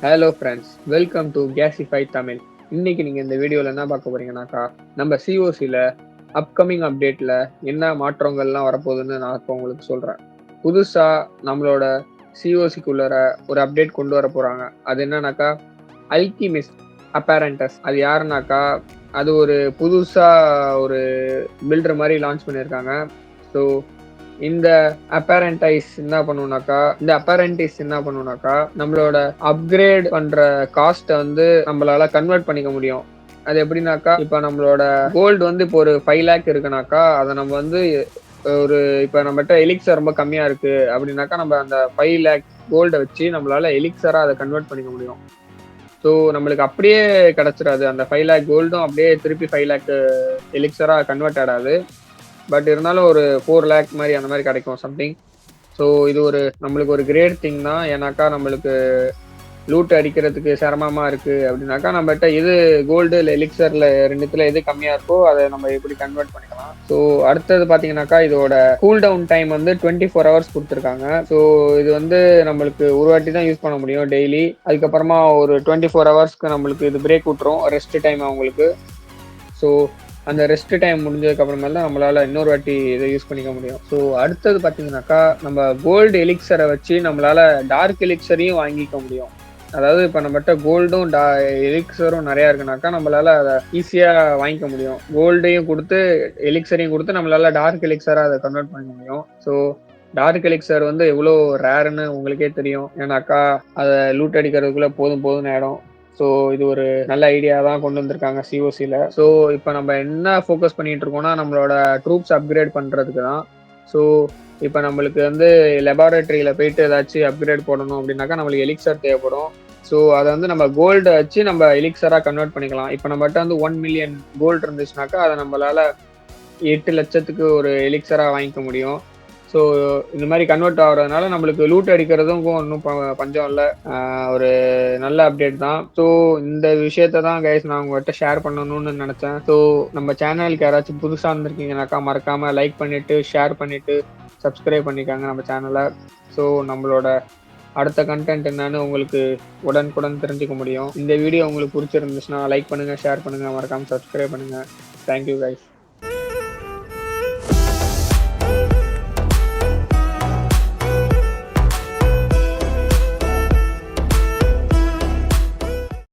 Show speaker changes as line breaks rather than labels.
Hello friends, welcome to கேசிஃபை தமிழ். இன்னைக்கு நீங்கள் இந்த வீடியோவில் என்ன பார்க்க போறீங்கன்னாக்கா, நம்ம சிஓசியில் அப்கமிங் அப்டேட்டில் என்ன மாற்றங்கள்லாம் வரப்போகுதுன்னு நான் இப்போ உங்களுக்கு சொல்கிறேன். புதுசாக நம்மளோட சிஓசிக்குள்ளே ஒரு அப்டேட் கொண்டு வர போகிறாங்க. அது என்னன்னாக்கா, அல்கிமிஸ்ட் அப்பேரண்டஸ். அது யாருனாக்கா, அது ஒரு புதுசாக ஒரு பில்டர் மாதிரி லான்ச் பண்ணியிருக்காங்க. ஸோ இந்த அப்பேரண்டைஸ் என்ன பண்ணுனாக்கா நம்மளோட அப்கிரேட் பண்ற காஸ்ட்டை வந்து நம்மளால கன்வெர்ட் பண்ணிக்க முடியும். அது எப்படின்னாக்கா, இப்ப நம்மளோட கோல்டு வந்து இப்போ ஒரு 5 லேக் இருக்குனாக்கா, அதை நம்ம வந்து ஒரு இப்ப நம்மகிட்ட எலிக்சர் ரொம்ப கம்மியா இருக்கு அப்படின்னாக்கா, நம்ம அந்த 5 லேக் கோல்டை வச்சு நம்மளால எலிக்சரா அதை கன்வெர்ட் பண்ணிக்க முடியும். ஸோ நம்மளுக்கு அப்படியே கிடைச்சிடாது. அந்த 5 லேக் கோல்டும் அப்படியே திருப்பி 5 லேக் எலிக்சரா கன்வெர்ட் ஆகாது. பட் இருந்தாலும் ஒரு 4 லேக் மாதிரி அந்த மாதிரி கிடைக்கும் சம்திங். ஸோ இது நம்மளுக்கு ஒரு கிரேட் திங் தான். ஏன்னாக்கா நம்மளுக்கு லூட் அடிக்கிறதுக்கு சிரமமா இருக்கு அப்படின்னாக்கா, நம்மகிட்ட எது கோல்டு இல்லை எலிக்சர்ல ரெண்டுத்துல எது கம்மியா இருக்கோ அதை நம்ம எப்படி கன்வெர்ட் பண்ணிக்கலாம். ஸோ அடுத்தது பாத்தீங்கன்னாக்கா, இதோட கூல் டவுன் டைம் வந்து 24 ஹவர்ஸ் கொடுத்துருக்காங்க. ஸோ இது வந்து நம்மளுக்கு ஒரு வாட்டி தான் யூஸ் பண்ண முடியும் டெய்லி. அதுக்கப்புறமா ஒரு 24 ஹவர்ஸ்க்கு நம்மளுக்கு இது பிரேக் விட்டுரும், ரெஸ்ட் டைம் அவங்களுக்கு. ஸோ அந்த ரெஸ்ட் டைம் முடிஞ்சதுக்கு அப்புறமேல தான் நம்மளால இன்னொரு வாட்டி இதை யூஸ் பண்ணிக்க முடியும். ஸோ அடுத்தது பார்த்தீங்கன்னாக்கா, நம்ம கோல்டு எலிக்சரை வச்சு நம்மளால டார்க் எலிக்சரையும் வாங்கிக்க முடியும். அதாவது இப்போ நம்மகிட்ட கோல்டும் எலிக்சரும் நிறையா இருக்குனாக்கா, நம்மளால அதை ஈஸியாக வாங்கிக்க முடியும். கோல்டையும் கொடுத்து எலிக்சரையும் கொடுத்து நம்மளால டார்க் எலிக்சராக அதை கன்வெர்ட் பண்ணிக்க முடியும். ஸோ டார்க் எலிக்சர் வந்து எவ்வளோ ரேருன்னு உங்களுக்கே தெரியும். ஏன்னாக்கா அதை லூட் அடிக்கிறதுக்குள்ள போதும் ஆயிடும். ஸோ இது ஒரு நல்ல ஐடியா தான் கொண்டு வந்திருக்காங்க சிஓசியில். ஸோ இப்போ நம்ம என்ன ஃபோக்கஸ் பண்ணிட்டு இருக்கோம்னா, நம்மளோட ட்ரூப்ஸ் அப்கிரேட் பண்ணுறதுக்கு தான். ஸோ இப்போ நம்மளுக்கு வந்து லெபார்டரியில் போயிட்டு ஏதாச்சும் அப்கிரேட் போடணும் அப்படின்னாக்கா நம்மளுக்கு எலிக்சர் தேவைப்படும். ஸோ அதை வந்து நம்ம கோல்டை வச்சு நம்ம எலிக்சராக கன்வெர்ட் பண்ணிக்கலாம். இப்போ நம்மகிட்ட வந்து 1 மில்லியன் கோல்டு இருந்துச்சுனாக்கா, அதை நம்மளால 8 லட்சத்துக்கு ஒரு எலிக்சராக வாங்கிக்க முடியும். ஸோ இந்த மாதிரி கன்வெர்ட் ஆகுறதுனால நம்மளுக்கு லூட் அடிக்கிறதும் ஒன்றும் பஞ்சம் இல்லை. ஒரு நல்ல அப்டேட் தான். ஸோ இந்த விஷயத்த தான் கைஸ் நான் உங்கள்கிட்ட ஷேர் பண்ணணும்னு நினச்சேன். ஸோ நம்ம சேனலுக்கு யாராச்சும் புதுசாக இருந்திருக்கீங்கனாக்கா, மறக்காமல் லைக் பண்ணிவிட்டு ஷேர் பண்ணிவிட்டு சப்ஸ்கிரைப் பண்ணிக்காங்க நம்ம சேனலை. ஸோ நம்மளோட அடுத்த கண்டென்ட் என்னன்னு உங்களுக்கு உடனுக்குடன் தெரிஞ்சுக்க முடியும். இந்த வீடியோ உங்களுக்கு பிடிச்சிருந்துச்சுன்னா லைக் பண்ணுங்கள், ஷேர் பண்ணுங்கள், மறக்காமல் சப்ஸ்கிரைப் பண்ணுங்கள். Thank you guys.